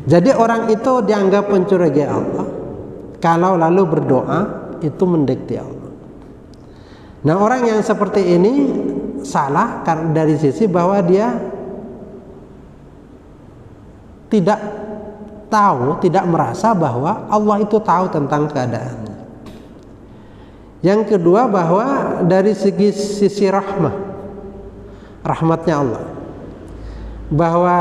Jadi orang itu dianggap pencurigai Allah kalau lalu berdoa itu mendekati Allah. Nah, orang yang seperti ini salah karena dari sisi bahwa dia tidak tahu, tidak merasa bahwa Allah itu tahu tentang keadaannya. Yang kedua, bahwa dari sisi rahmatnya Allah, bahwa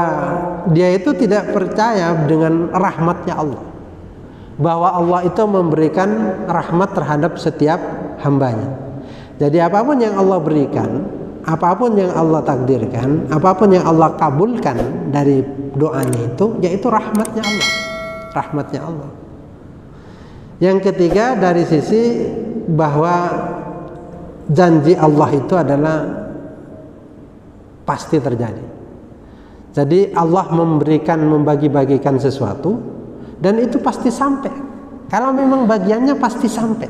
dia itu tidak percaya dengan rahmatnya Allah, bahwa Allah itu memberikan rahmat terhadap setiap hambanya. Jadi apapun yang Allah berikan, apapun yang Allah takdirkan, apapun yang Allah kabulkan dari doanya itu, yaitu rahmatnya Allah. Rahmatnya Allah. Yang ketiga, dari sisi bahwa janji Allah itu adalah pasti terjadi. Jadi Allah membagi-bagikan sesuatu dan itu pasti sampai. Kalau memang bagiannya pasti sampai.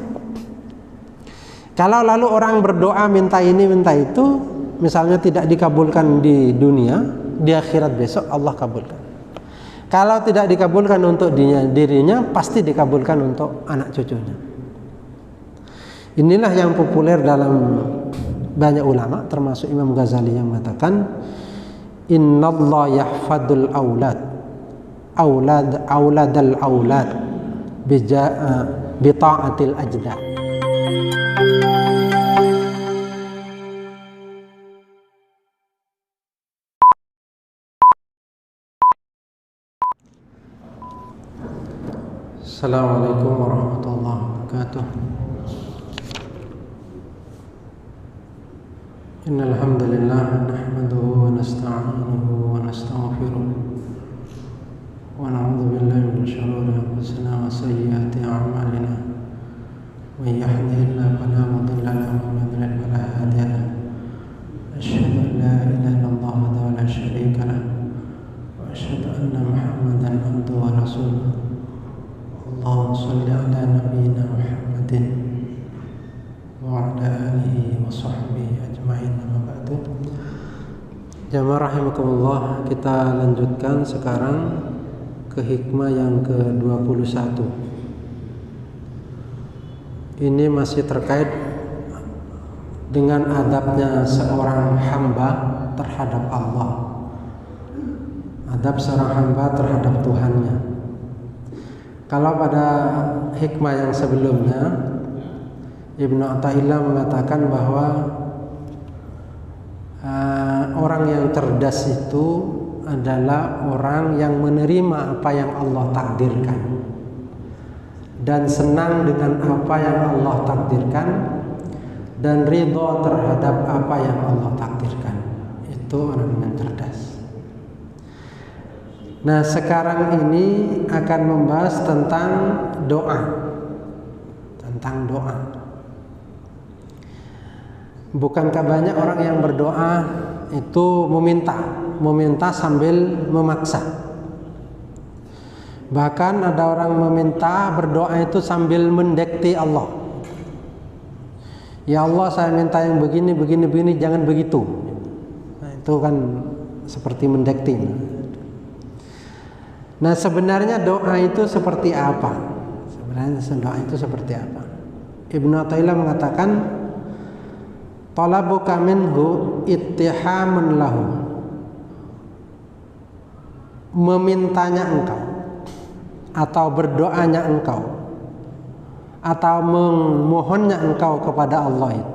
Kalau lalu orang berdoa minta ini minta itu, misalnya tidak dikabulkan di dunia, di akhirat besok Allah kabulkan. Kalau tidak dikabulkan untuk dirinya, pasti dikabulkan untuk anak cucunya. Inilah yang populer dalam banyak ulama, termasuk Imam Ghazali yang mengatakan, Innallaha yahfadul auladal aulad bi ta'atil ajdad. Assalamualaikum warahmatullahi wabarakatuh. Innal hamdalillah nahmaduhu wa nasta'inuhu wa nastaghfiruh wa na'udzu billahi min shururi anfusina wa sayyiati a'malina. Man yahdihillahu fala mudilla lahu wa man yudlil fala hadiya lahu. Asyhadu an la ilaha illallah wahdahu la syarika lahu wa asyhadu anna Muhammadan abduhu wa rasuluh. Allahumma shalli ala nabiyyina Muhammadin wa ala alihi wa sahbihi ajma'in, amma ba'du. Jamaah rahimakumullah, kita lanjutkan sekarang ke hikmah yang ke-21. Ini masih terkait dengan adabnya seorang hamba terhadap Allah, adab seorang hamba terhadap Tuhannya. Kalau pada hikmah yang sebelumnya Ibnu Athaillah mengatakan bahwa orang yang cerdas itu adalah orang yang menerima apa yang Allah takdirkan dan senang dengan apa yang Allah takdirkan dan ridha terhadap apa yang Allah takdirkan. Itu orang yang cerdas. Nah, sekarang ini akan membahas tentang doa. Tentang doa. Bukankah banyak orang yang berdoa itu meminta sambil memaksa. Bahkan ada orang meminta berdoa itu sambil mendekti Allah. Ya Allah, saya minta yang begini, jangan begitu. Nah, itu kan seperti mendekti. Nah, sebenarnya doa itu seperti apa? Ibnu Athaillah mengatakan, talabuka minhu ittihamun lahu, memintanya engkau atau berdoanya engkau atau memohonnya engkau kepada Allah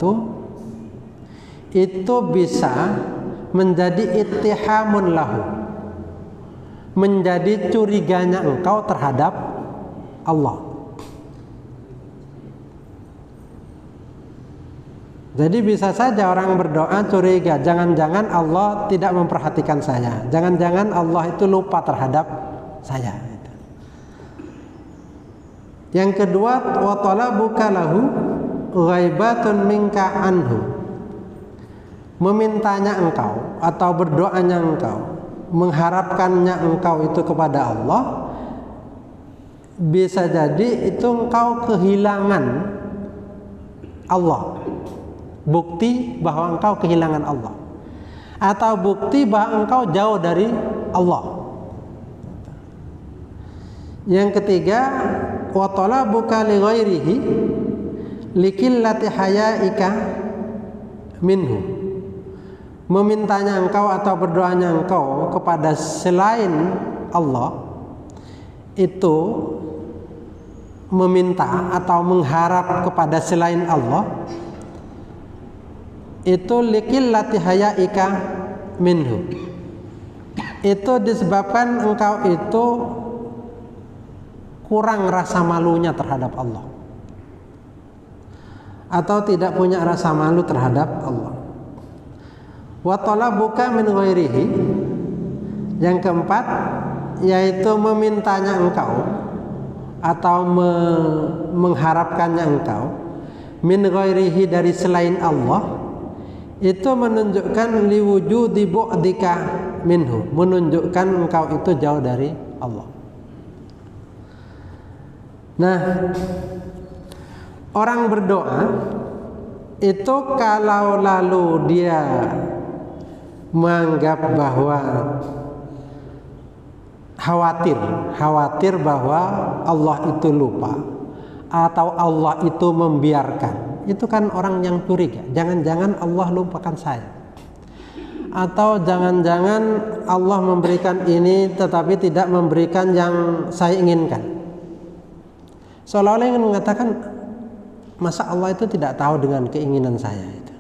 itu bisa menjadi ittihamun lahu, menjadi curiganya engkau terhadap Allah. Jadi bisa saja orang berdoa curiga, jangan-jangan Allah tidak memperhatikan saya, jangan-jangan Allah itu lupa terhadap saya. Yang kedua, wa talabuka lahu ghaibatun minka anhu, memintanya engkau atau berdoanya engkau, mengharapkannya engkau itu kepada Allah, bisa jadi itu engkau kehilangan Allah, bukti bahwa engkau kehilangan Allah, atau bukti bahwa engkau jauh dari Allah. Yang ketiga, wa talabuka li ghairihi likillati hayaika minhu. Memintanya engkau atau berdoanya engkau kepada selain Allah, itu meminta atau mengharap kepada selain Allah, itu likillati hayaika minhu. Itu disebabkan engkau itu kurang rasa malunya terhadap Allah, atau tidak punya rasa malu terhadap Allah. Wa talabuka min ghairihi. Yang keempat, yaitu memintanya engkau atau mengharapkannya engkau min ghairihi, dari selain Allah, itu menunjukkan liwujudi bu'dika minhu, menunjukkan engkau itu jauh dari Allah. Nah, orang berdoa itu kalau lalu dia menganggap bahwa khawatir bahwa Allah itu lupa atau Allah itu membiarkan, itu kan orang yang curiga. Jangan-jangan Allah lupakan saya, atau jangan-jangan Allah memberikan ini tetapi tidak memberikan yang saya inginkan. Seolah-olah ingin mengatakan, masa Allah itu tidak tahu dengan keinginan saya itu.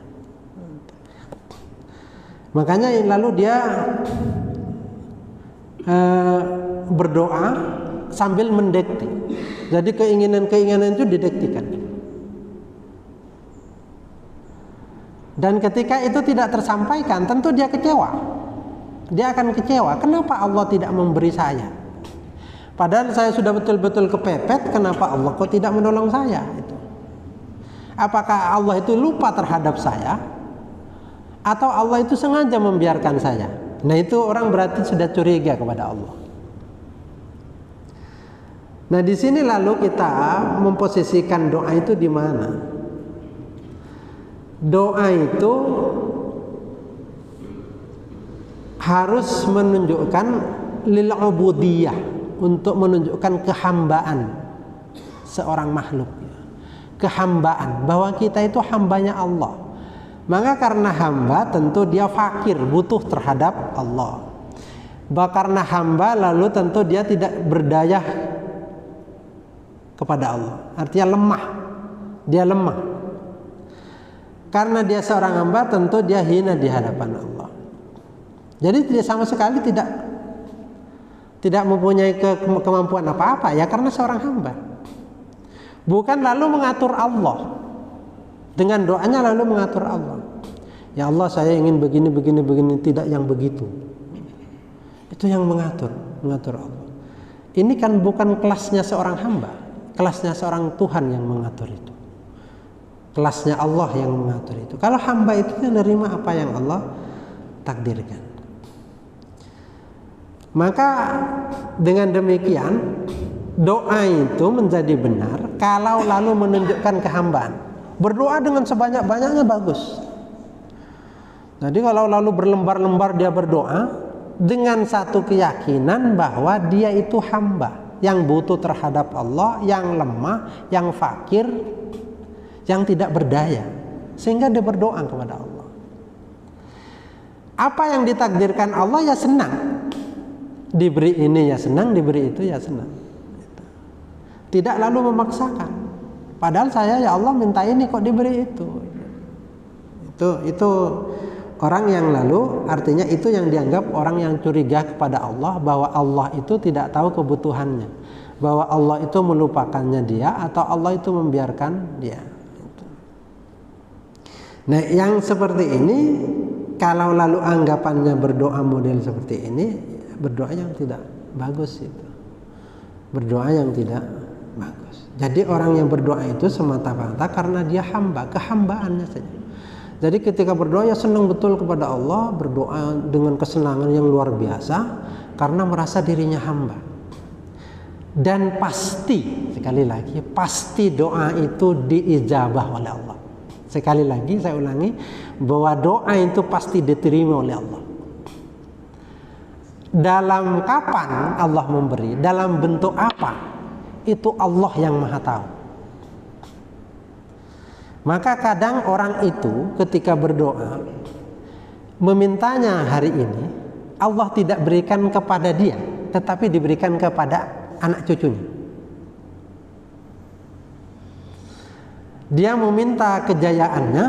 Makanya lalu dia berdoa sambil mendekti. Jadi keinginan-keinginan itu didektikan. Dan ketika itu tidak tersampaikan, tentu dia kecewa. Dia akan kecewa. Kenapa Allah tidak memberi saya? Padahal saya sudah betul-betul kepepet. Kenapa Allah kok tidak menolong saya? Itu. Apakah Allah itu lupa terhadap saya, atau Allah itu sengaja membiarkan saya? Nah, itu orang berarti sudah curiga kepada Allah. Nah, di sini lalu kita memposisikan doa itu di mana? Doa itu harus menunjukkan lil ubudiyah, untuk menunjukkan kehambaan seorang makhluk, kehambaan, bahwa kita itu hambanya Allah. Maka karena hamba tentu dia fakir, butuh terhadap Allah. Karena hamba lalu tentu dia tidak berdaya kepada Allah, artinya lemah. Dia lemah. Karena dia seorang hamba tentu dia hina di hadapan Allah. Jadi dia sama sekali tidak mempunyai kemampuan apa-apa, ya karena seorang hamba. Bukan lalu mengatur Allah. Dengan doanya lalu mengatur Allah. Ya Allah, saya ingin begini, tidak yang begitu. Itu yang mengatur Allah. Ini kan bukan kelasnya seorang hamba, kelasnya seorang Tuhan yang mengatur itu. Kelasnya Allah yang mengatur itu. Kalau hamba itu menerima apa yang Allah takdirkan. Maka dengan demikian doa itu menjadi benar kalau lalu menunjukkan kehambaan. Berdoa dengan sebanyak-banyaknya bagus. Jadi kalau lalu berlembar-lembar dia berdoa dengan satu keyakinan bahwa dia itu hamba yang butuh terhadap Allah, yang lemah, yang fakir, yang tidak berdaya, sehingga dia berdoa kepada Allah. Apa yang ditakdirkan Allah ya senang. Diberi ini ya senang, diberi itu ya senang. Tidak lalu memaksakan. Padahal saya ya Allah minta ini kok diberi itu. Itu orang yang lalu, artinya itu yang dianggap orang yang curiga kepada Allah, bahwa Allah itu tidak tahu kebutuhannya, bahwa Allah itu melupakannya dia, atau Allah itu membiarkan dia. Nah, yang seperti ini, kalau lalu anggapannya berdoa model seperti ini, berdoa yang tidak bagus itu. Berdoa yang tidak bagus. Jadi orang yang berdoa itu semata-mata karena dia hamba, kehambaannya saja. Jadi ketika berdoa ya senang betul kepada Allah, berdoa dengan kesenangan yang luar biasa karena merasa dirinya hamba. Dan pasti, sekali lagi, pasti doa itu diijabah oleh Allah. Sekali lagi saya ulangi, bahwa doa itu pasti diterima oleh Allah. dalam kapan Allah memberi, dalam bentuk apa, itu Allah yang maha tahu. Maka kadang orang itu ketika berdoa memintanya hari ini, Allah tidak berikan kepada dia, tetapi diberikan kepada anak cucunya. Dia meminta kejayaannya,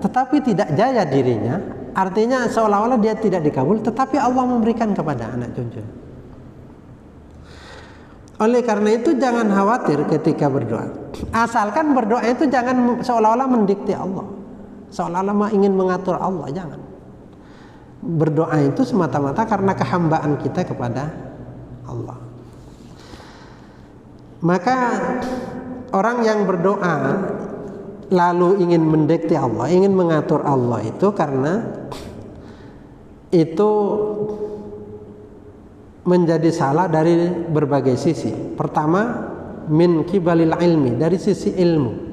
tetapi tidak jaya dirinya. Artinya seolah-olah dia tidak dikabul, tetapi Allah memberikan kepada anak cucunya. Oleh karena itu jangan khawatir ketika berdoa. Asalkan berdoa itu jangan seolah-olah mendikte Allah, seolah-olah ingin mengatur Allah, jangan. Berdoa itu semata-mata karena kehambaan kita kepada Allah. Maka orang yang berdoa lalu ingin mendikte Allah, ingin mengatur Allah itu karena itu menjadi salah dari berbagai sisi. Pertama, min kibalil ilmi, dari sisi ilmu.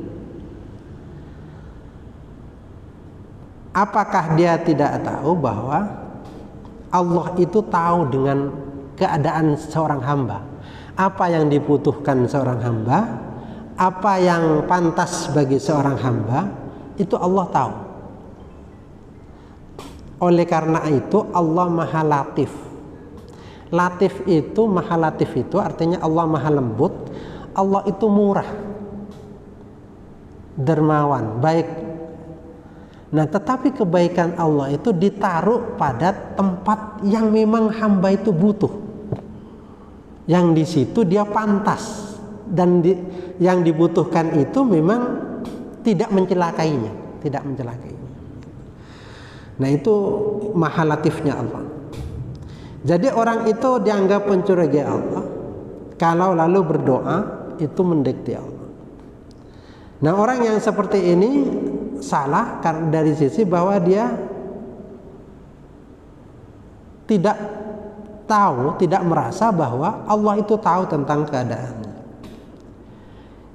Apakah dia tidak tahu bahwa Allah itu tahu dengan keadaan seorang hamba, apa yang dibutuhkan seorang hamba, apa yang pantas bagi seorang hamba, itu Allah tahu. Oleh karena itu Allah maha latif. Latif itu, maha latif itu artinya Allah maha lembut. Allah itu murah, dermawan, baik. Nah, tetapi kebaikan Allah itu ditaruh pada tempat yang memang hamba itu butuh, yang di situ dia pantas, dan yang dibutuhkan itu memang tidak mencelakainya, tidak mencelakainya. Nah, itu maha latifnya Allah. Jadi orang itu dianggap mencurigai Allah kalau lalu berdoa itu mendikte Allah. Nah, orang yang seperti ini salah karena dari sisi bahwa dia tidak tahu, tidak merasa bahwa Allah itu tahu tentang keadaannya.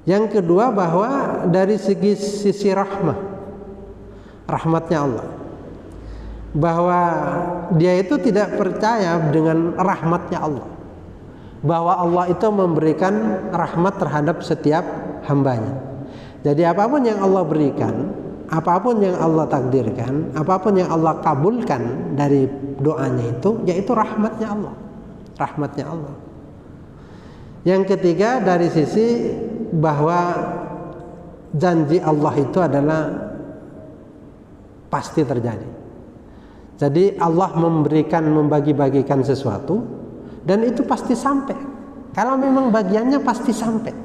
Yang kedua, bahwa dari sisi rahmatnya Allah, bahwa dia itu tidak percaya dengan rahmatnya Allah, bahwa Allah itu memberikan rahmat terhadap setiap hambanya. Jadi apapun yang Allah berikan, apapun yang Allah takdirkan, apapun yang Allah kabulkan dari doanya itu, yaitu rahmatnya Allah, rahmatnya Allah. Yang ketiga, dari sisi bahwa janji Allah itu adalah pasti terjadi. Jadi Allah membagi-bagikan sesuatu dan itu pasti sampai. Kalau memang bagiannya pasti sampai.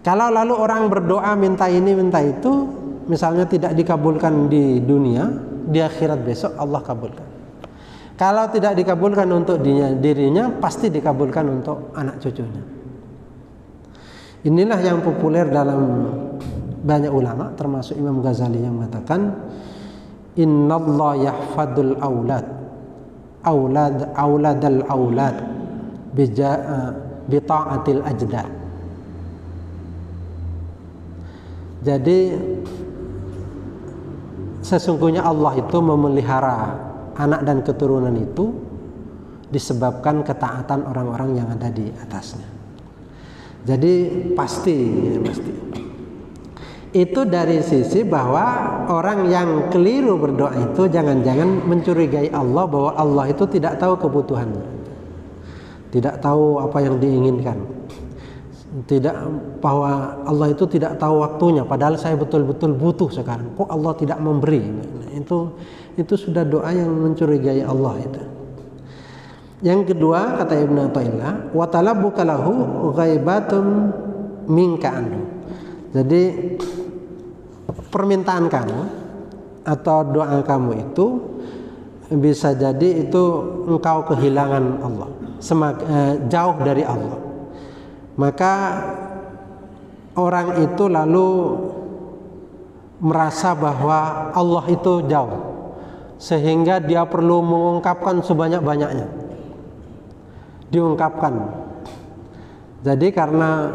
Kalau lalu orang berdoa minta ini minta itu, misalnya tidak dikabulkan di dunia, di akhirat besok Allah kabulkan. Kalau tidak dikabulkan untuk dirinya, pasti dikabulkan untuk anak cucunya. Inilah yang populer dalam banyak ulama, termasuk Imam Ghazali yang mengatakan, Innallaha yahfadul auladal aulad bi ta'atil ajdad. Jadi sesungguhnya Allah itu memelihara anak dan keturunan itu disebabkan ketaatan orang-orang yang ada di atasnya. Jadi pasti. Itu dari sisi bahwa orang yang keliru berdoa itu jangan-jangan mencurigai Allah, bahwa Allah itu tidak tahu kebutuhannya, tidak tahu apa yang diinginkan, tidak, bahwa Allah itu tidak tahu waktunya, padahal saya betul-betul butuh sekarang, kok Allah tidak memberi. Nah, itu sudah doa yang mencurigai Allah itu. Yang kedua, kata Ibnu Athaillah, wa talabbuka lahu ghaibatun minka anhu. Jadi permintaan kamu atau doa kamu itu bisa jadi itu engkau kehilangan Allah, jauh dari Allah. Maka orang itu lalu merasa bahwa Allah itu jauh, sehingga dia perlu mengungkapkan sebanyak-banyaknya, diungkapkan. Jadi karena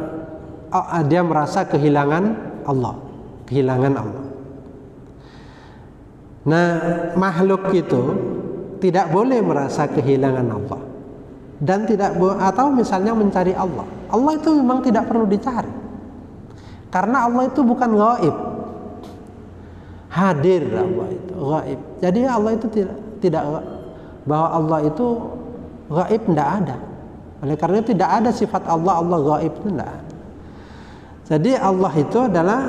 dia merasa kehilangan Allah. Nah, makhluk itu tidak boleh merasa kehilangan Allah dan atau misalnya mencari Allah. Allah itu memang tidak perlu dicari, karena Allah itu bukan gaib, hadir. Allah itu gaib. Jadi Allah itu tidak bahwa Allah itu gaib, tidak ada. Oleh karena tidak ada sifat Allah gaib itu tidak ada. Jadi Allah itu adalah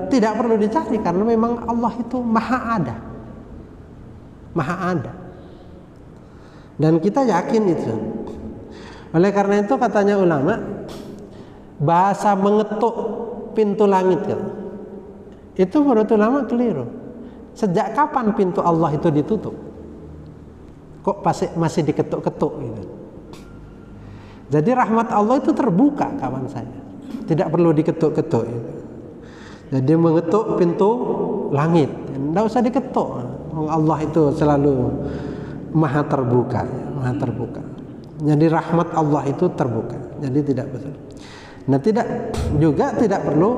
tidak perlu dicari, karena memang Allah itu maha ada. Dan kita yakin itu. Oleh karena itu katanya ulama, bahasa mengetuk pintu langit itu menurut ulama keliru. Sejak kapan pintu Allah itu ditutup? Kok masih diketuk-ketuk gitu? Jadi rahmat Allah itu terbuka kawan saya, tidak perlu diketuk-ketuk gitu. Jadi mengetuk pintu langit, tidak usah diketuk. Allah itu selalu maha terbuka. Jadi rahmat Allah itu terbuka. Jadi tidak betul. Nah, tidak perlu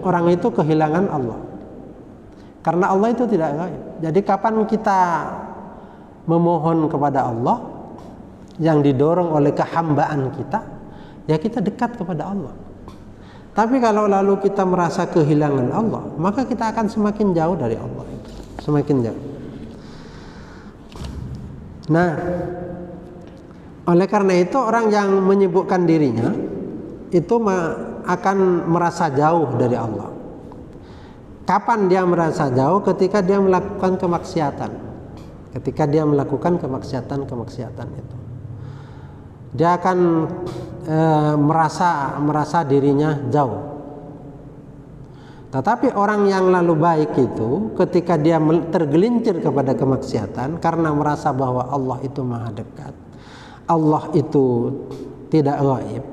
orang itu kehilangan Allah, karena Allah itu tidak gaib. Jadi kapan kita memohon kepada Allah yang didorong oleh kehambaan kita, ya kita dekat kepada Allah. Tapi kalau lalu kita merasa kehilangan Allah, maka kita akan semakin jauh dari Allah, semakin jauh. Nah, oleh karena itu orang yang menyibukkan dirinya itu akan merasa jauh dari Allah. Kapan dia merasa jauh? Ketika dia melakukan kemaksiatan. Ketika dia melakukan kemaksiatan itu, dia akan merasa dirinya jauh. Tetapi orang yang lalu baik itu, ketika dia tergelincir kepada kemaksiatan karena merasa bahwa Allah itu maha dekat, Allah itu tidak gaib,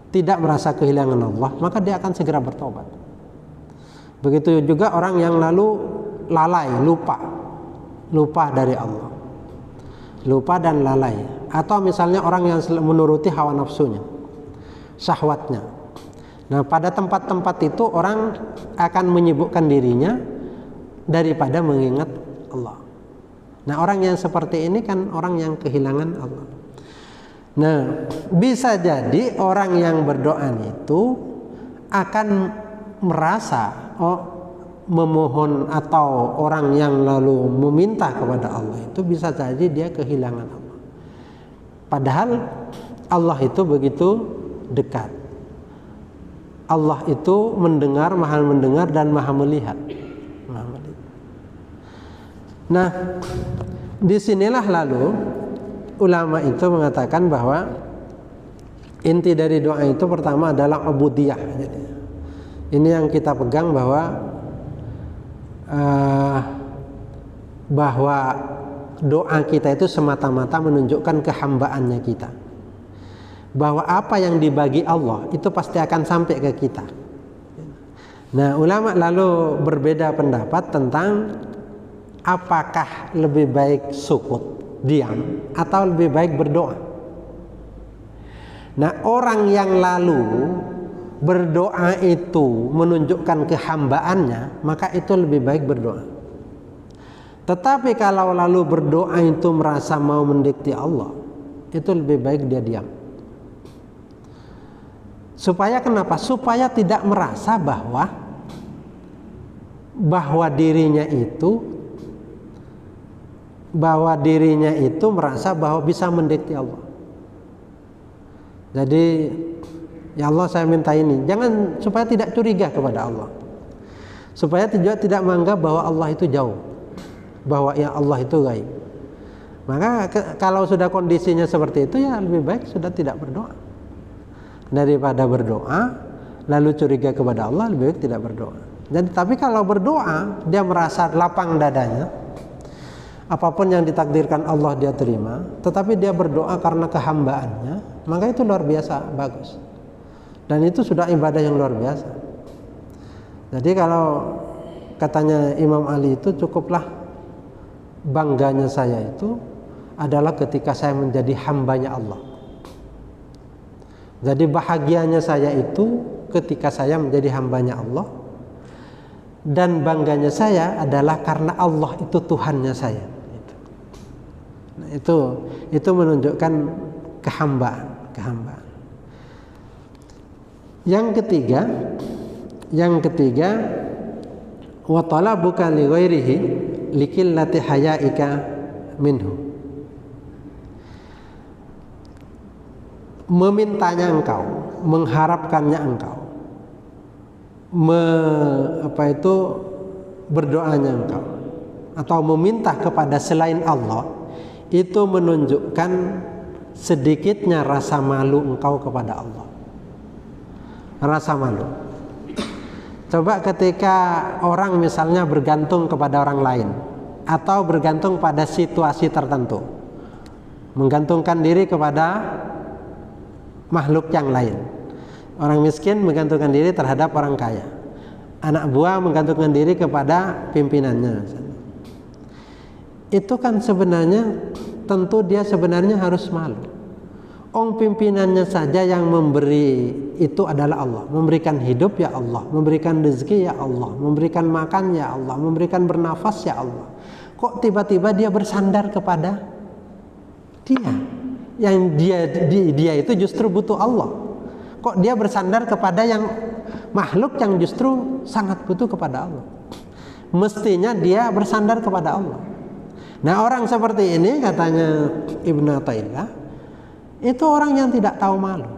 tidak merasa kehilangan Allah, maka dia akan segera bertobat. Begitu juga orang yang lalu lalai, lupa dari Allah, lupa dan lalai. Atau misalnya orang yang menuruti hawa nafsunya, syahwatnya. Nah, pada tempat-tempat itu orang akan menyibukkan dirinya daripada mengingat Allah. Nah, orang yang seperti ini kan orang yang kehilangan Allah. Nah, bisa jadi orang yang berdoa itu akan merasa memohon, atau orang yang lalu meminta kepada Allah itu bisa jadi dia kehilangan Allah. Padahal Allah itu begitu dekat. Allah itu mendengar, maha mendengar dan maha melihat. Nah, disinilah lalu ulama itu mengatakan bahwa inti dari doa itu pertama adalah ubudiyah. Jadi, ini yang kita pegang bahwa doa kita itu semata-mata menunjukkan kehambaannya kita, bahwa apa yang dibagi Allah itu pasti akan sampai ke kita. Nah, ulama lalu berbeda pendapat tentang apakah lebih baik sukut, diam, atau lebih baik berdoa. Nah, orang yang lalu berdoa itu menunjukkan kehambaannya, maka itu lebih baik berdoa. Tetapi kalau lalu berdoa itu merasa mau mendekati Allah, itu lebih baik dia diam. Supaya kenapa? Supaya tidak merasa bahwa dirinya itu merasa bahwa bisa mendekati Allah. Jadi, ya Allah, saya minta ini. Jangan, supaya tidak curiga kepada Allah. Supaya tidak menganggap bahwa Allah itu jauh, bahwa ya Allah itu gaib. Maka kalau sudah kondisinya seperti itu, ya lebih baik sudah tidak berdoa. Daripada berdoa lalu curiga kepada Allah, lebih baik tidak berdoa. Jadi, tapi kalau berdoa dia merasa lapang dadanya, apapun yang ditakdirkan Allah dia terima, tetapi dia berdoa karena kehambaannya, maka itu luar biasa bagus. Dan itu sudah ibadah yang luar biasa. Jadi kalau katanya Imam Ali itu, cukuplah bangganya saya itu adalah ketika saya menjadi hambanya Allah. Jadi bahagianya saya itu ketika saya menjadi hambanya Allah, dan bangganya saya adalah karena Allah itu Tuhannya saya. Nah, itu menunjukkan kehambaan. Yang ketiga, wa talabuka li ghairihi likillati hayaika minhu. Memintanya engkau, mengharapkannya engkau, berdoanya engkau, atau meminta kepada selain Allah, itu menunjukkan sedikitnya rasa malu engkau kepada Allah. Rasa malu. Coba ketika orang misalnya bergantung kepada orang lain atau bergantung pada situasi tertentu, menggantungkan diri kepada makhluk yang lain. Orang miskin menggantungkan diri terhadap orang kaya. Anak buah menggantungkan diri kepada pimpinannya. Itu kan sebenarnya tentu dia sebenarnya harus malu. Pimpinannya saja yang memberi itu adalah Allah. Memberikan hidup ya Allah, memberikan rezeki ya Allah, memberikan makan ya Allah, memberikan bernafas ya Allah. Kok tiba-tiba dia bersandar kepada dia? Yang dia itu justru butuh Allah. Kok dia bersandar kepada yang makhluk yang justru sangat butuh kepada Allah? Mestinya dia bersandar kepada Allah. Nah, orang seperti ini, katanya Ibnu Athaillah, itu orang yang tidak tahu malu,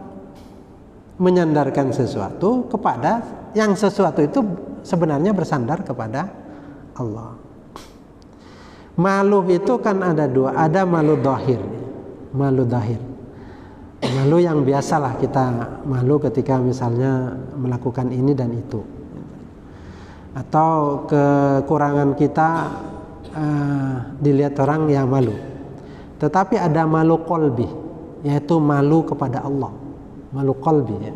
menyandarkan sesuatu kepada yang sesuatu itu sebenarnya bersandar kepada Allah. Malu itu kan ada dua, ada malu dhahir, malu yang biasalah kita malu ketika misalnya melakukan ini dan itu, atau kekurangan kita dilihat orang ya malu. Tetapi ada malu qalbi, yaitu malu kepada Allah, malu qalbi ya.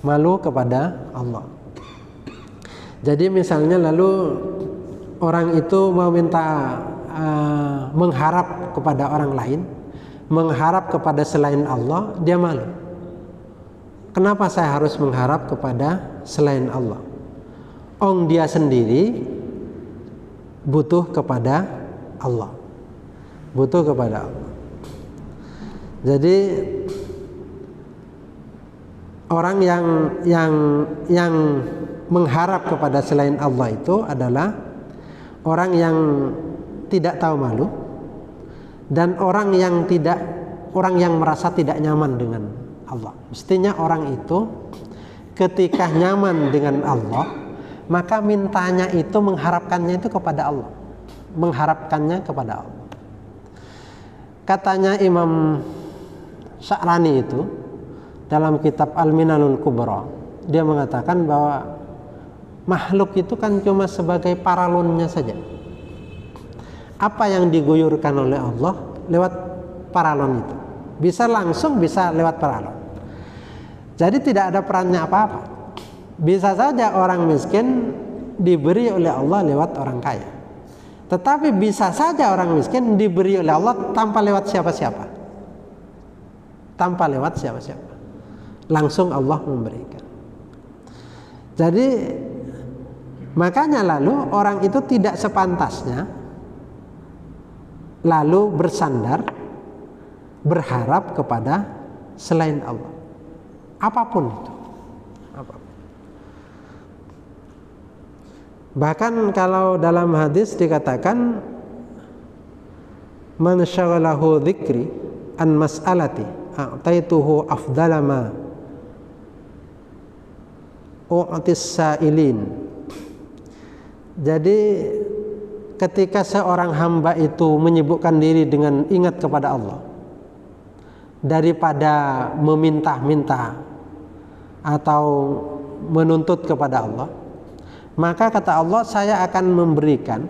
Malu kepada Allah. Jadi misalnya lalu orang itu mau minta mengharap kepada orang lain, mengharap kepada selain Allah, dia malu. Kenapa saya harus mengharap kepada selain Allah? Dia sendiri butuh kepada Allah, butuh kepada Allah. Jadi orang yang mengharap kepada selain Allah itu adalah orang yang tidak tahu malu dan orang yang merasa tidak nyaman dengan Allah. Mestinya orang itu ketika nyaman dengan Allah, maka mintanya itu mengharapkannya itu kepada Allah, mengharapkannya kepada Allah. Katanya Imam Sya'rani itu dalam kitab Al-Minanul Kubra, dia mengatakan bahwa makhluk itu kan cuma sebagai paralonnya saja. Apa yang diguyurkan oleh Allah lewat paralon itu, bisa langsung, bisa lewat paralon. Jadi tidak ada perannya apa-apa. Bisa saja orang miskin diberi oleh Allah lewat orang kaya, tetapi bisa saja orang miskin diberi oleh Allah tanpa lewat siapa-siapa, tanpa lewat siapa-siapa, langsung Allah memberikan. Jadi makanya lalu orang itu tidak sepantasnya lalu bersandar, berharap kepada selain Allah, apapun itu, apapun. Bahkan kalau dalam hadis dikatakan man syaghalahu dzikri an mas'alati a'taituhu afdala ma u'tis sa'ilin. Jadi ketika seorang hamba itu menyibukkan diri dengan ingat kepada Allah daripada meminta-minta atau menuntut kepada Allah, maka kata Allah, saya akan memberikan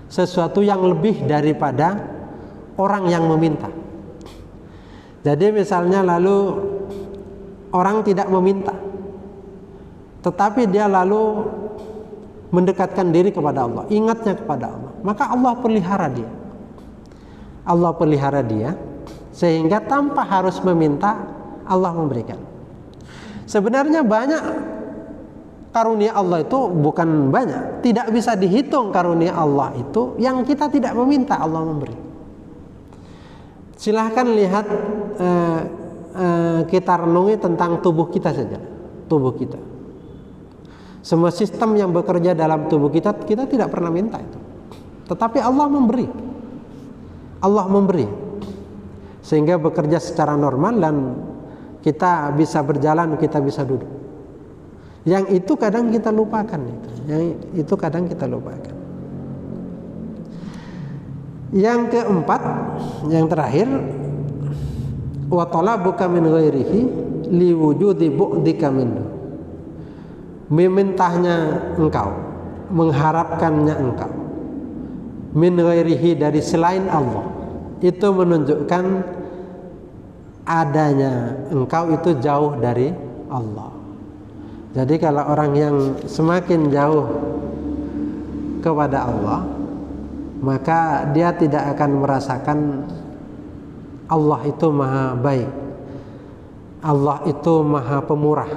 sesuatu yang lebih daripada orang yang meminta. Jadi misalnya lalu orang tidak meminta, tetapi dia lalu mendekatkan diri kepada Allah, ingatnya kepada Allah, maka Allah pelihara dia. Allah pelihara dia sehingga tanpa harus meminta Allah memberikan. Sebenarnya banyak karunia Allah itu, bukan banyak, tidak bisa dihitung karunia Allah itu yang kita tidak meminta Allah memberi. Silahkan lihat, kita renungi tentang tubuh kita saja. Tubuh kita, semua sistem yang bekerja dalam tubuh kita, kita tidak pernah minta itu, tetapi Allah memberi. Allah memberi sehingga bekerja secara normal dan kita bisa berjalan, kita bisa duduk. Yang itu kadang kita lupakan itu. Yang itu kadang kita lupakan. Yang keempat, yang terakhir, wa talabuka min ghairihi li wujudi bu'dika minhu. Memintanya engkau, mengharapkannya engkau, min ghairihi, dari selain Allah, itu menunjukkan adanya engkau itu jauh dari Allah. Jadi kalau orang yang semakin jauh kepada Allah, maka dia tidak akan merasakan Allah itu maha baik, Allah itu maha pemurah,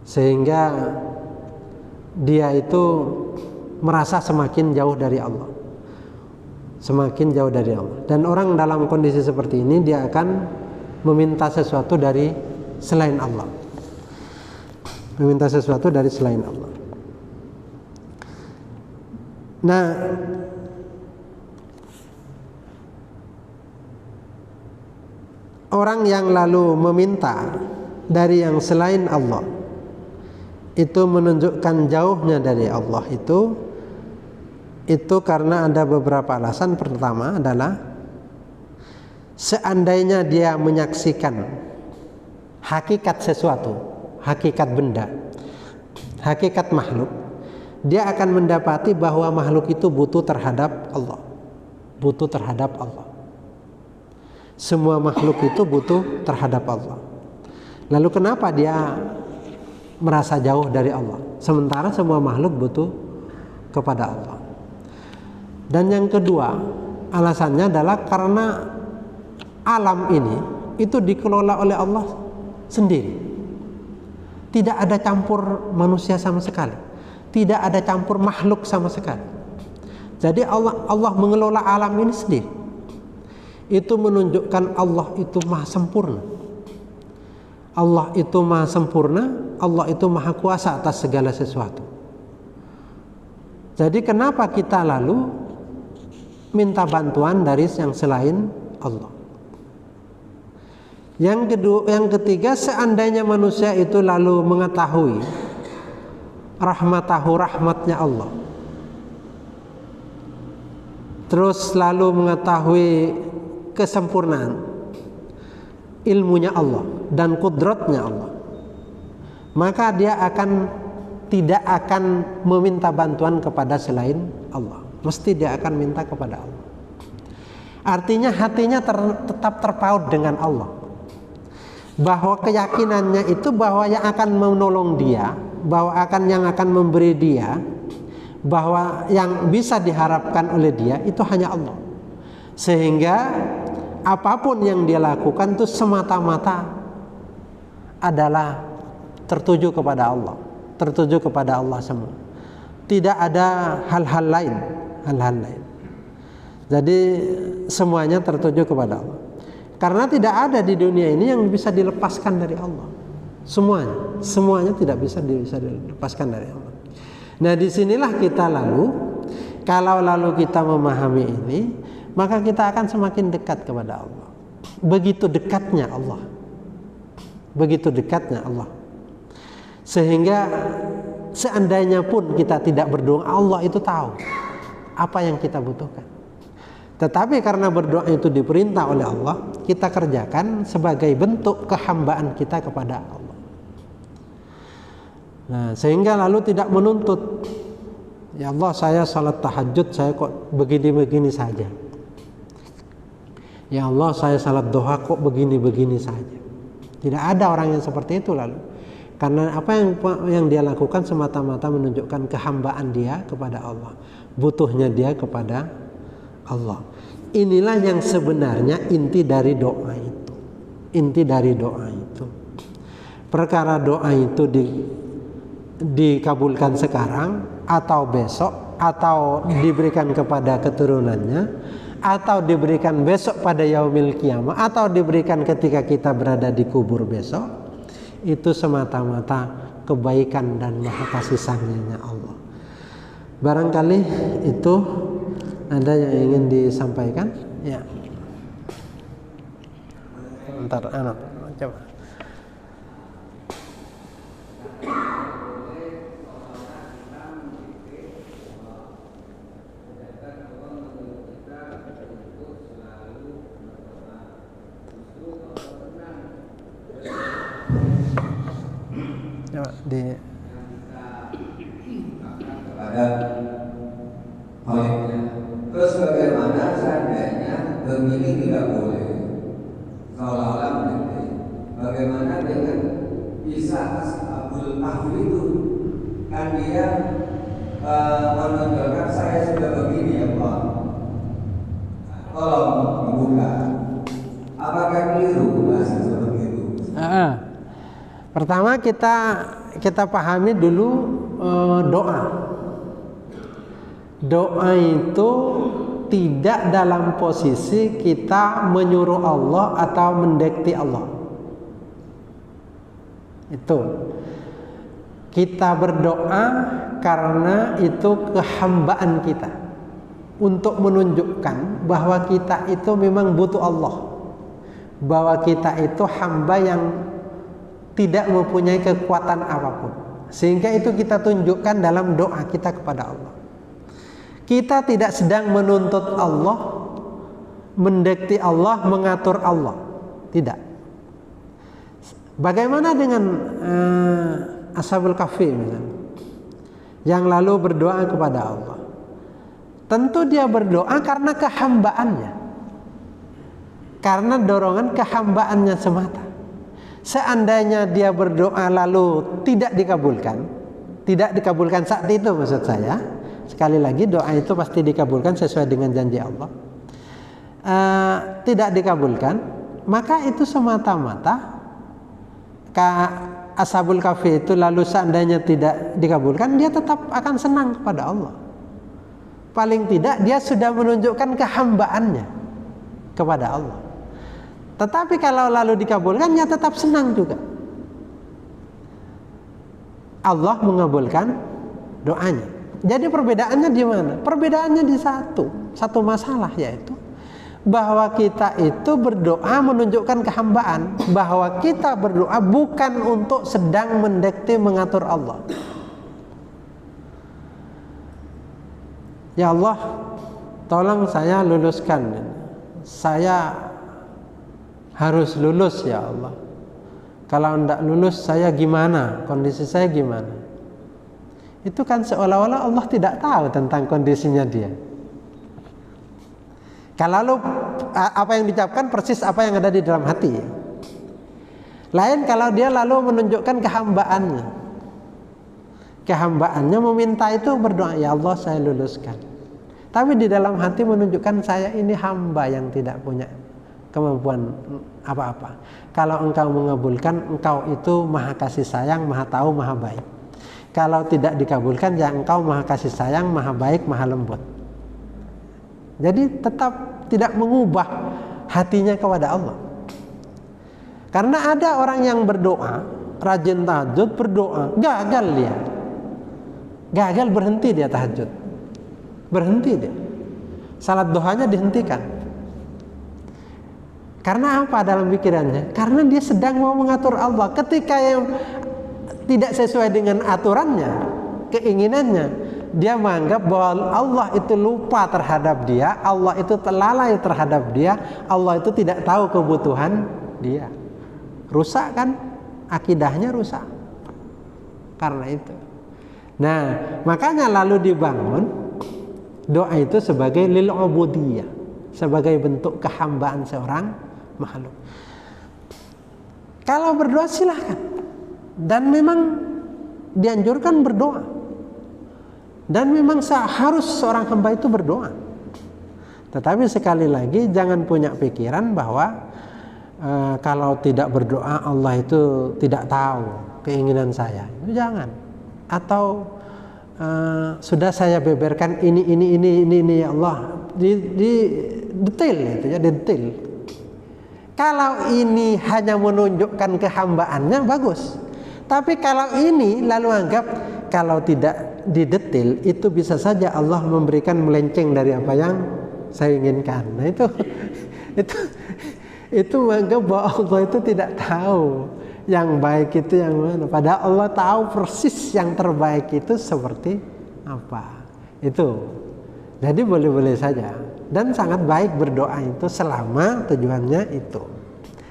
sehingga dia itu merasa semakin jauh dari Allah, semakin jauh dari Allah. Dan orang dalam kondisi seperti ini, dia akan meminta sesuatu dari selain Allah, meminta sesuatu dari selain Allah. Nah, orang yang lalu meminta dari yang selain Allah, itu menunjukkan jauhnya dari Allah itu karena ada beberapa alasan. Pertama adalah seandainya dia menyaksikan hakikat sesuatu, hakikat benda, hakikat makhluk, dia akan mendapati bahwa makhluk itu butuh terhadap Allah, butuh terhadap Allah. Semua makhluk itu butuh terhadap Allah. Lalu kenapa dia merasa jauh dari Allah, sementara semua makhluk butuh kepada Allah? Dan yang kedua, alasannya adalah karena alam ini itu dikelola oleh Allah sendiri. Tidak ada campur manusia sama sekali, tidak ada campur makhluk sama sekali. Jadi Allah mengelola alam ini sendiri. Itu menunjukkan Allah itu maha sempurna. Allah itu maha sempurna, Allah itu maha kuasa atas segala sesuatu. Jadi kenapa kita lalu minta bantuan dari yang selain Allah? Yang ketiga, seandainya manusia itu lalu mengetahui rahmatnya Allah, terus lalu mengetahui kesempurnaan ilmunya Allah dan kudratnya Allah, maka dia tidak akan meminta bantuan kepada selain Allah. Mesti dia akan minta kepada Allah. Artinya hatinya tetap terpaut dengan Allah, bahwa keyakinannya itu bahwa yang akan menolong dia, bahwa yang akan memberi dia, bahwa yang bisa diharapkan oleh dia itu hanya Allah. Sehingga apapun yang dia lakukan itu semata-mata adalah tertuju kepada Allah, tertuju kepada Allah semua. Tidak ada hal-hal lain. Jadi semuanya tertuju kepada Allah. Karena tidak ada di dunia ini yang bisa dilepaskan dari Allah. Semuanya tidak bisa dilepaskan dari Allah. Nah, disinilah kita kalau kita memahami ini, maka kita akan semakin dekat kepada Allah. Begitu dekatnya Allah. Begitu dekatnya Allah. Sehingga seandainya pun kita tidak berdoa, Allah itu tahu apa yang kita butuhkan. Tetapi karena berdoa itu diperintah oleh Allah, kita kerjakan sebagai bentuk kehambaan kita kepada Allah. Nah, sehingga lalu tidak menuntut, ya Allah, saya salat tahajud, saya kok begini-begini saja. Ya Allah, saya salat duha kok begini-begini saja. Tidak ada orang yang seperti itu lalu. Karena apa yang dia lakukan semata-mata menunjukkan kehambaan dia kepada Allah, butuhnya dia kepada Allah. Inilah yang sebenarnya inti dari doa itu. Inti dari doa itu. Perkara doa itu dikabulkan sekarang atau besok atau diberikan kepada keturunannya atau diberikan besok pada yaumil qiyamah, atau diberikan ketika kita berada di kubur besok, itu semata-mata kebaikan dan maha kasih sayangnya Allah. Barangkali itu ada yang ingin disampaikan? Ya. Bentar, coba. Coba di terus bagaimana seandainya Gemini tidak boleh seolah-olah mengerti, bagaimana dengan Isa Abdul Kahfi itu, kan dia menunjukkan saya sudah begini ya Pak, tolong dibuka. Apakah keliru bahasa seperti itu? Pertama kita pahami dulu doa. Doa itu tidak dalam posisi kita menyuruh Allah atau mendekti Allah. Itu kita berdoa karena itu kehambaan kita, untuk menunjukkan bahwa kita itu memang butuh Allah, bahwa kita itu hamba yang tidak mempunyai kekuatan apapun, sehingga itu kita tunjukkan dalam doa kita kepada Allah. Kita tidak sedang menuntut Allah, mendekti Allah, mengatur Allah, tidak. Bagaimana dengan Ashabul Kahfi misalnya, yang lalu berdoa kepada Allah? Tentu dia berdoa karena kehambaannya, karena dorongan kehambaannya semata. Seandainya dia berdoa lalu tidak dikabulkan saat itu, maksud saya, sekali lagi doa itu pasti dikabulkan sesuai dengan janji Allah. Tidak dikabulkan, maka itu semata-mata Ashabul Kahfi itu lalu seandainya tidak dikabulkan, dia tetap akan senang kepada Allah. Paling tidak dia sudah menunjukkan kehambaannya kepada Allah. Tetapi kalau lalu dikabulkan, dia tetap senang juga. Allah mengabulkan doanya. Jadi perbedaannya di mana? Perbedaannya di satu masalah, yaitu bahwa kita itu berdoa menunjukkan kehambaan, bahwa kita berdoa bukan untuk sedang mendekti mengatur Allah. Ya Allah, tolong saya luluskan, saya harus lulus ya Allah. Kalau tidak lulus saya gimana? Kondisi saya gimana? Itu kan seolah-olah Allah tidak tahu tentang kondisinya dia. Kalau apa yang diucapkan persis apa yang ada di dalam hati. Lain kalau dia lalu menunjukkan kehambaannya. Kehambaannya meminta itu berdoa, ya Allah saya luluskan. Tapi di dalam hati menunjukkan saya ini hamba yang tidak punya kemampuan apa-apa. Kalau engkau mengabulkan, engkau itu maha kasih sayang, maha tahu, maha baik. Kalau tidak dikabulkan, ya engkau maha kasih sayang, maha baik, maha lembut. Jadi tetap tidak mengubah hatinya kepada Allah. Karena ada orang yang berdoa, rajin tahajud, berdoa, gagal dia. Gagal, berhenti dia tahajud. Berhenti dia. Salat duhanya dihentikan. Karena apa dalam pikirannya? Karena dia sedang mau mengatur Allah. Ketika yang tidak sesuai dengan aturannya, keinginannya, dia menganggap bahwa Allah itu lupa terhadap dia, Allah itu lalai terhadap dia, Allah itu tidak tahu kebutuhan dia. Rusak kan? Akidahnya rusak. Karena itu. Nah, makanya lalu dibangun doa itu sebagai lil ubudiyah, sebagai bentuk kehambaan seorang makhluk. Kalau berdoa silahkan, dan memang dianjurkan berdoa, dan memang harus seorang hamba itu berdoa. Tetapi sekali lagi jangan punya pikiran bahwa kalau tidak berdoa Allah itu tidak tahu keinginan saya. Itu jangan. Atau sudah saya beberkan ini ya Allah, detail itu ya, detail. Kalau ini hanya menunjukkan kehambaannya bagus. Tapi kalau ini lalu anggap kalau tidak didetail itu bisa saja Allah memberikan melenceng dari apa yang saya inginkan. Nah itu menganggap bahwa Allah itu tidak tahu yang baik itu yang mana. Padahal Allah tahu persis yang terbaik itu seperti apa. Itu. Jadi boleh-boleh saja. Dan sangat baik berdoa itu selama tujuannya itu.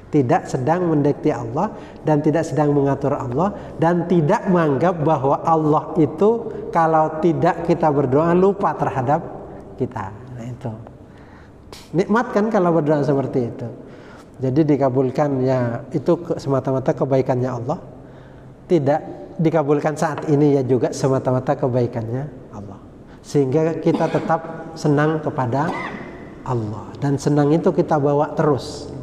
Tidak sedang mendekati Allah dan tidak sedang mengatur Allah dan tidak menganggap bahwa Allah itu kalau tidak kita berdoa lupa terhadap kita. Nah itu. Nikmat kan kalau berdoa seperti itu. Jadi dikabulkan ya itu semata-mata kebaikannya Allah. Tidak dikabulkan saat ini ya juga semata-mata kebaikannya Allah. Sehingga kita tetap senang kepada Allah dan senang itu kita bawa terus.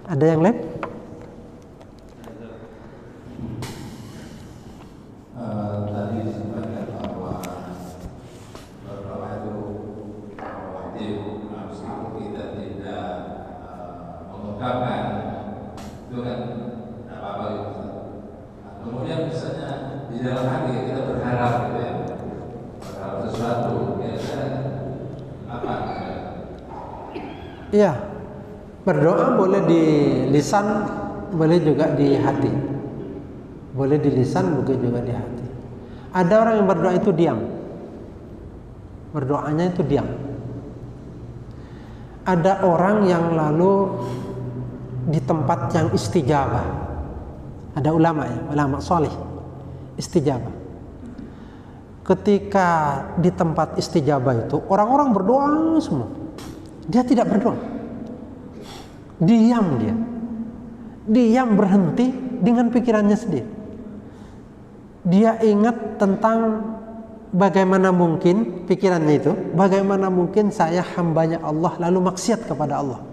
Ada yang lain? Tadi disampaikan bahwa berdoa itu wajib, meskipun kita tidak mengungkapkan itu kan tidak apa-apa gitu. Kemudian misalnya di dalam hati kita berharap gitu ya, berharap sesuatu, kira-kira apa? Iya, berdoa boleh di lisan, boleh juga di hati. Boleh di lisan, boleh juga di hati. Ada orang yang berdoa itu diam. Berdoanya itu diam. Ada orang yang lalu di tempat yang istijabah. Ada ulama ya, ulama soleh, istijabah. Ketika di tempat istijabah itu, orang-orang berdoa semua. Dia tidak berdoa. Diam dia. Diam berhenti dengan pikirannya sendiri. Dia ingat tentang bagaimana mungkin pikirannya itu, bagaimana mungkin saya hambanya Allah lalu maksiat kepada Allah.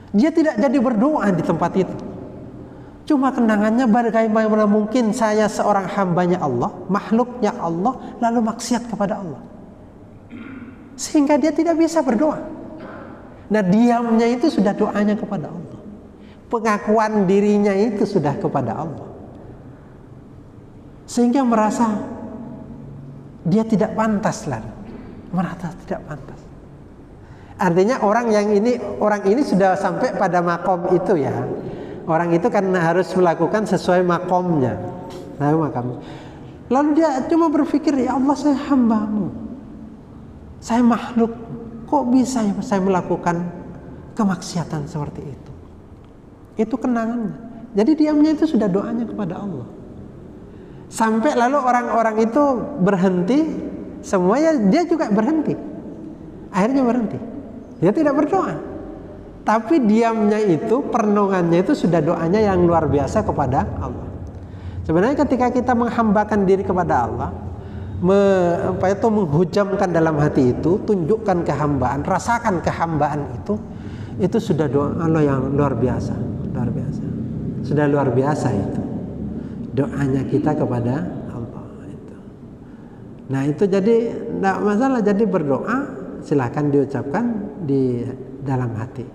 Dia tidak jadi berdoa di tempat itu. Cuma kenangannya bagaimana mungkin saya seorang hambanya Allah, makhluknya Allah lalu maksiat kepada Allah. Sehingga dia tidak bisa berdoa. Nah diamnya itu sudah doanya kepada Allah. Pengakuan dirinya itu sudah kepada Allah. Sehingga merasa dia tidak pantas lah. Merasa tidak pantas. Artinya orang ini sudah sampai pada makom itu ya. Orang itu kan harus melakukan sesuai makomnya. Lalu dia cuma berpikir, ya Allah saya hambamu. Saya makhluk, kok bisa saya melakukan kemaksiatan seperti itu? Itu kenangannya. Jadi diamnya itu sudah doanya kepada Allah. Sampai lalu orang-orang itu berhenti, semuanya dia juga berhenti. Akhirnya berhenti. Dia tidak berdoa. Tapi diamnya itu, perenungannya itu sudah doanya yang luar biasa kepada Allah. Sebenarnya ketika kita menghambakan diri kepada Allah, menghujamkan dalam hati itu, tunjukkan kehambaan, rasakan kehambaan itu sudah doa Allah yang luar biasa, sudah luar biasa itu doanya kita kepada Allah itu. Nah itu jadi tidak masalah, jadi berdoa silahkan diucapkan di dalam hati.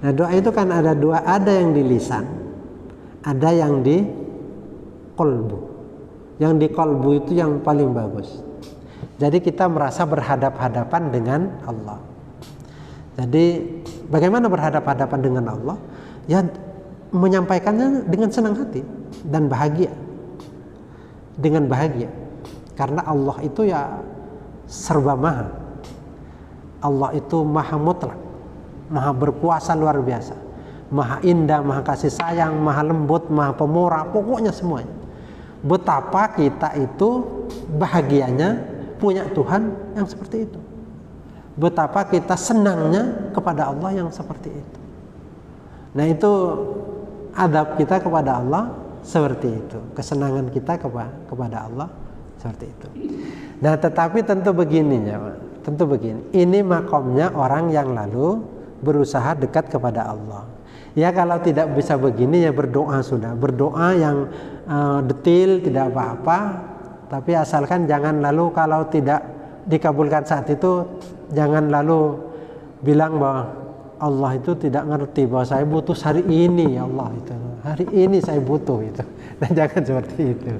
Nah doa itu kan ada dua, ada yang di lisan, ada yang di qalbu. Yang di qalbu itu yang paling bagus. Jadi kita merasa berhadap-hadapan dengan Allah. Jadi bagaimana berhadap-hadapan dengan Allah? Ya menyampaikannya dengan senang hati dan bahagia. Dengan bahagia. Karena Allah itu ya serba maha. Allah itu maha mutlak, maha berkuasa luar biasa, maha indah, maha kasih sayang, maha lembut, maha pemurah, pokoknya semuanya. Betapa kita itu bahagianya punya Tuhan yang seperti itu. Betapa kita senangnya kepada Allah yang seperti itu. Nah itu adab kita kepada Allah seperti itu. Kesenangan kita kepada Allah seperti itu. Nah tetapi tentu begini ya, tentu begini. Ini makomnya orang yang lalu berusaha dekat kepada Allah. Ya kalau tidak bisa begini ya berdoa sudah. Berdoa yang detail tidak apa-apa. Tapi asalkan jangan lalu kalau tidak dikabulkan saat itu, jangan lalu bilang bahwa Allah itu tidak ngerti bahwa saya butuh hari ini, ya Allah, itu hari ini saya butuh itu. Dan jangan seperti itu.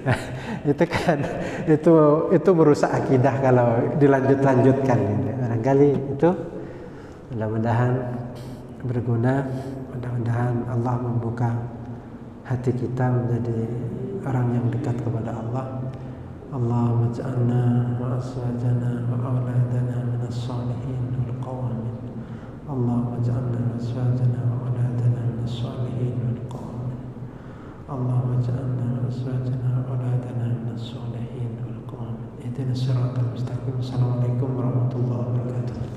Nah, itu kan itu merusak akidah kalau dilanjutkan gitu. Barangkali itu mudah-mudahan berguna, mudah-mudahan Allah membuka hati kita menjadi orang yang dekat kepada Allah. Allahumma ij'alna wa azwajana wa auladana minas salihin wal qawamin. Allahumma ij'alna wa azwajana wa auladana minas salihin wal qawamin. Allahumma ij'alna wa azwajana wa auladana minas salihin wal qawamin. Ihdinas siratal mustaqim. Assalamualaikum warahmatullahi wabarakatuh.